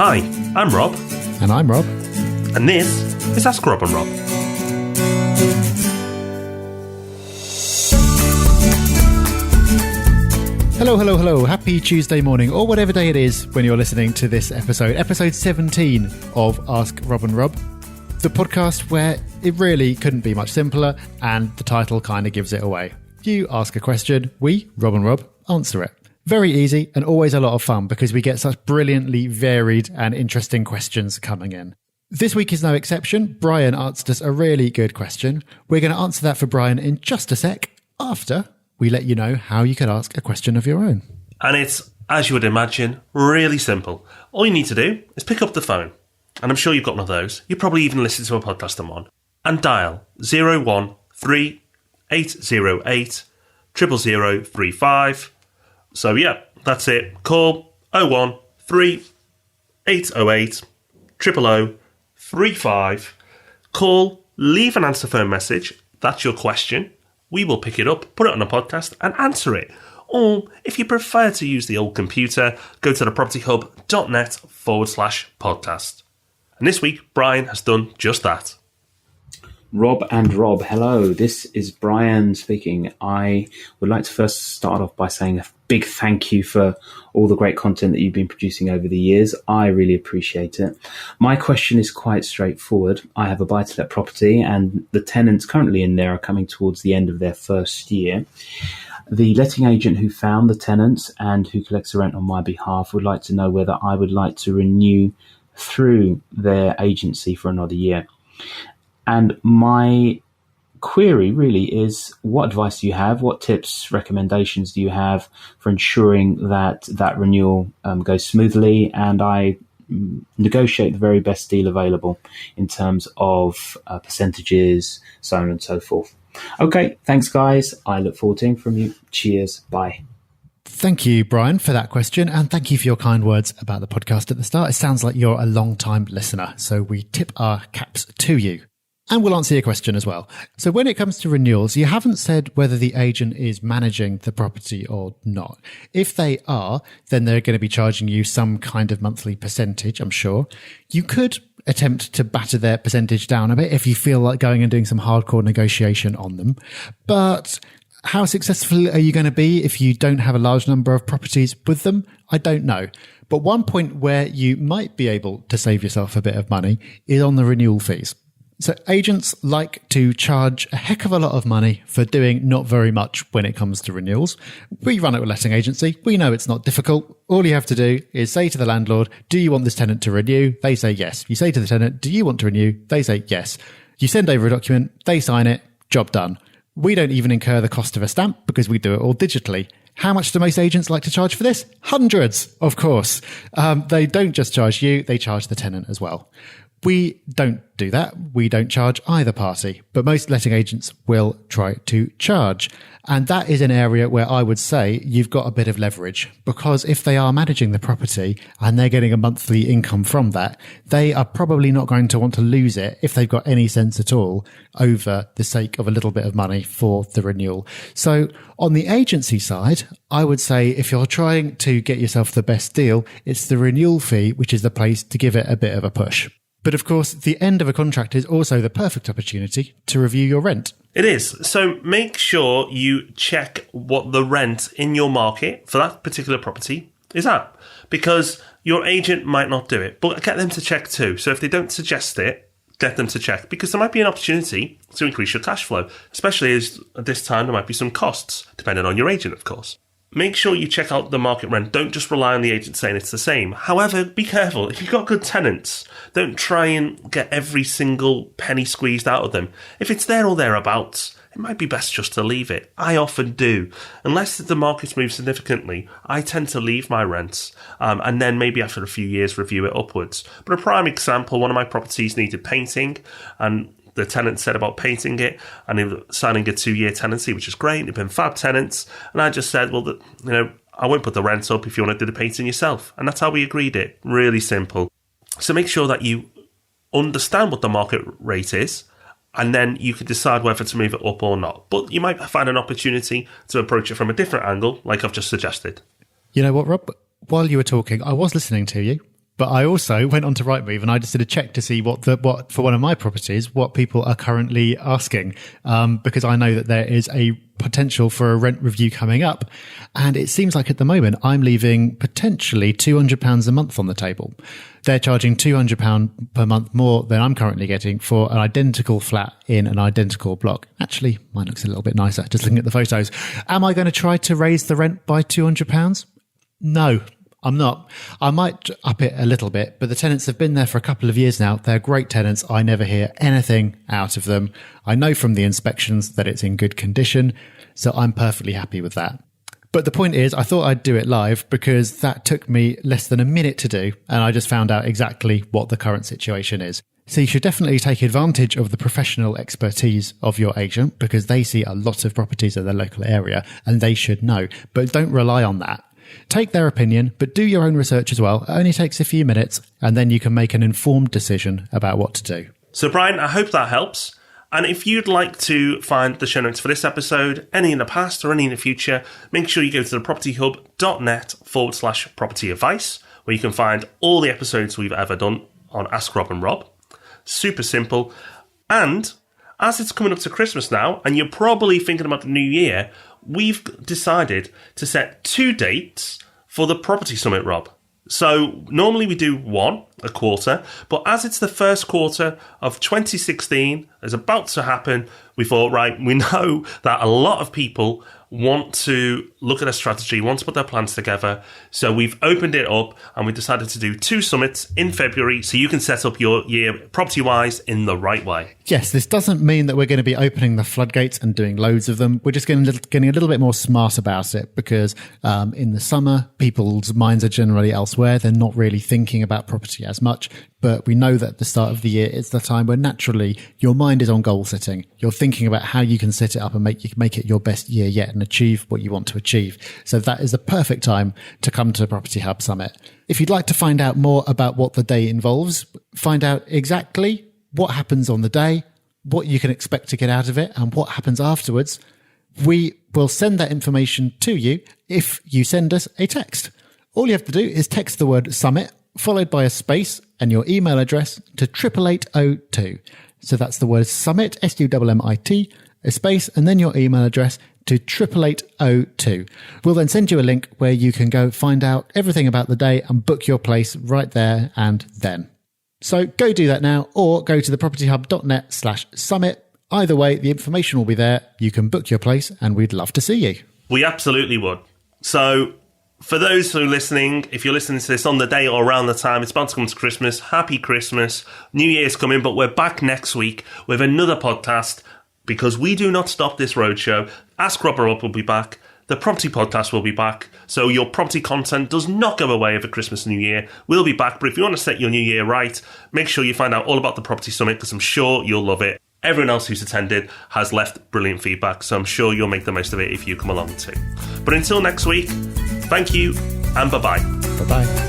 Hi, I'm Rob. And I'm Rob. And this is Ask Rob and Rob. Hello. Happy Tuesday morning, or whatever day it is when you're listening to this episode 17 of Ask Rob and Rob, the podcast where it really couldn't be much simpler, and the title kind of gives it away. You ask a question, we, Rob and Rob, answer it. Very easy and always a lot of fun because we get such brilliantly varied and interesting questions coming in. This week is no exception. Brian asked us a really good question. We're going to answer that for Brian in just a sec after we let you know how you can ask a question of your own. And it's, as you would imagine, really simple. All you need to do is pick up the phone, and I'm sure you've got one of those. You probably even listen to a podcast I'm on, and dial 013-808 00035. So yeah, that's it. Call 013-808 00035. Call, leave an answer phone message. That's your question. We will pick it up, put it on a podcast and answer it. Or if you prefer to use the old computer, go to thepropertyhub.net/podcast. And this week, Brian has done just that. Rob and Rob, hello. This is Brian speaking. I would like to first start off by saying a big thank you for all the great content that you've been producing over the years. I really appreciate it. My question is quite straightforward. I have a buy-to-let property and the tenants currently in there are coming towards the end of their first year. The letting agent who found the tenants and who collects the rent on my behalf would like to know whether I would like to renew through their agency for another year. And my query really is, what advice do you have? What tips, recommendations do you have for ensuring that that renewal goes smoothly and I negotiate the very best deal available in terms of percentages, so on and so forth? Okay, thanks, guys. I look forward to hearing from you. Cheers. Bye. Thank you, Brian, for that question. And thank you for your kind words about the podcast at the start. It sounds like you're a long-time listener, so we tip our caps to you. And we'll answer your question as well. So when it comes to renewals, you haven't said whether the agent is managing the property or not. If they are, then they're going to be charging you some kind of monthly percentage, I'm sure. You could attempt to batter their percentage down a bit if you feel like going and doing some hardcore negotiation on them. But how successful are you going to be if you don't have a large number of properties with them? I don't know. But one point where you might be able to save yourself a bit of money is on the renewal fees. So agents like to charge a heck of a lot of money for doing not very much when it comes to renewals. We run a letting agency. We know it's not difficult. All you have to do is say to the landlord, do you want this tenant to renew? They say yes. You say to the tenant, do you want to renew? They say yes. You send over a document. They sign it. Job done. We don't even incur the cost of a stamp because we do it all digitally. How much do most agents like to charge for this? Hundreds, of course. They don't just charge you. They charge the tenant as well. We don't do that. We don't charge either party, but most letting agents will try to charge. And that is an area where I would say you've got a bit of leverage, because if they are managing the property and they're getting a monthly income from that, they are probably not going to want to lose it if they've got any sense at all over the sake of a little bit of money for the renewal. So on the agency side, I would say if you're trying to get yourself the best deal, it's the renewal fee, which is the place to give it a bit of a push. But of course, the end of a contract is also the perfect opportunity to review your rent. It is. So make sure you check what the rent in your market for that particular property is at, because your agent might not do it, but get them to check too. So if they don't suggest it, get them to check, because there might be an opportunity to increase your cash flow, especially as at this time there might be some costs, depending on your agent, of course. Make sure you check out the market rent. Don't just rely on the agent saying it's the same. However, be careful. If you've got good tenants, don't try and get every single penny squeezed out of them. If it's there or thereabouts, it might be best just to leave it. I often do. Unless the market's moved significantly, I tend to leave my rents and then maybe after a few years review it upwards. But a prime example, one of my properties needed painting, and the tenant said about painting it, and he was signing a 2-year tenancy, which is great. They've been fab tenants. And I just said, well, I won't put the rent up if you want to do the painting yourself. And that's how we agreed it. Really simple. So make sure that you understand what the market rate is, and then you can decide whether to move it up or not. But you might find an opportunity to approach it from a different angle, like I've just suggested. You know what, Rob? While you were talking, I was listening to you, But I also went on to Rightmove and I just did a check to see what for one of my properties, what people are currently asking, because I know that there is a potential for a rent review coming up. And it seems like at the moment I'm leaving potentially £200 a month on the table. They're charging £200 per month more than I'm currently getting for an identical flat in an identical block. Actually, mine looks a little bit nicer, just looking at the photos. Am I going to try to raise the rent by £200? No. I'm not. I might up it a little bit, but the tenants have been there for a couple of years now. They're great tenants. I never hear anything out of them. I know from the inspections that it's in good condition, so I'm perfectly happy with that. But the point is, I thought I'd do it live because that took me less than a minute to do, and I just found out exactly what the current situation is. So you should definitely take advantage of the professional expertise of your agent because they see a lot of properties in their local area and they should know, but don't rely on that. Take their opinion, but do your own research as well. It only takes a few minutes, and then you can make an informed decision about what to do. So, Brian, I hope that helps. And if you'd like to find the show notes for this episode, any in the past or any in the future, make sure you go to thepropertyhub.net/property advice, where you can find all the episodes we've ever done on Ask Rob and Rob. Super simple. And as it's coming up to Christmas now, and you're probably thinking about the new year, we've decided to set 2 dates for the Property Summit, Rob. So normally we do one a quarter, but as it's the first quarter of 2016 is about to happen, we thought, right, we know that a lot of people want to look at a strategy, want to put their plans together. So we've opened it up and we decided to do 2 summits in February so you can set up your year property-wise in the right way. Yes, this doesn't mean that we're going to be opening the floodgates and doing loads of them. We're just getting a little bit more smart about it because in the summer, people's minds are generally elsewhere. They're not really thinking about property as much. But we know that at the start of the year, it's the time where naturally your mind is on goal setting. You're thinking about how you can set it up and make it your best year yet and achieve what you want to achieve. So that is the perfect time to come to Property Hub Summit. If you'd like to find out more about what the day involves, find out exactly what happens on the day, what you can expect to get out of it, and what happens afterwards, we will send that information to you if you send us a text. All you have to do is text the word summit followed by a space and your email address to 88802. So that's the word summit, SUMMIT, a space, and then your email address to 88802. We'll then send you a link where you can go find out everything about the day and book your place right there and then. So go do that now, or go to thepropertyhub.net/summit. Either way, the information will be there. You can book your place and we'd love to see you. We absolutely would. So for those who are listening, if you're listening to this on the day or around the time, it's about to come to Christmas. Happy Christmas. New Year's coming, but we're back next week with another podcast because we do not stop this roadshow. Ask Rob or Up will be back. The Property Podcast will be back. So your property content does not go away over Christmas and New Year. We'll be back, but if you want to set your New Year right, make sure you find out all about the Property Summit because I'm sure you'll love it. Everyone else who's attended has left brilliant feedback, so I'm sure you'll make the most of it if you come along too. But until next week, thank you and bye-bye. Bye-bye.